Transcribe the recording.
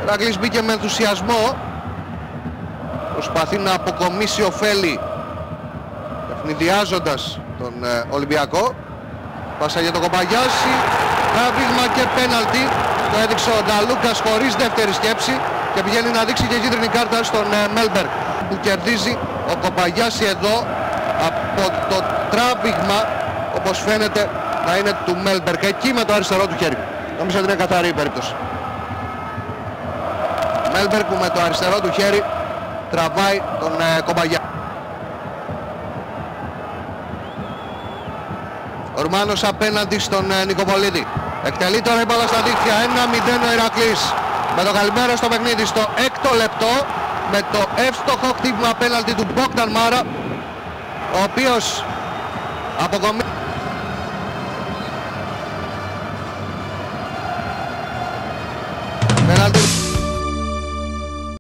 Ο Ηρακλής μπήκε με ενθουσιασμό. Προσπαθεί να αποκομίσει ωφέλη ευνηδιάζοντας τον Ολυμπιακό. Πάσα για τον Κοπαγιάση, τράβηγμα και πέναλτι. Το έδειξε ο Νταλούκας χωρίς δεύτερη σκέψη και πηγαίνει να δείξει και κίτρινη κάρτα στον Μέλμπεργκ, που κερδίζει ο Κοπαγιάση εδώ από το τράβηγμα, όπως φαίνεται να είναι του Μέλμπεργκ, εκεί με το αριστερό του χέρι. Νομίζω ότι είναι καθαρή η περίπτωση. Μέλμπεργκ που με το αριστερό του χέρι τραβάει τον Κοπαγιάση. Ο Ρουμάνος απέναντι στον Νικοπολίδη. Εκτελεί τώρα η μπάλα στα δίχτυα. 1-0 ο Ηρακλής. Με το καλημέρα στο παιχνίδι στο 6ο λεπτό. Με το εύστοχο χτύπημα απέναντι του Μπόγκταν Μάρα, ο οποίος αποκομίζει. Πέναλτι.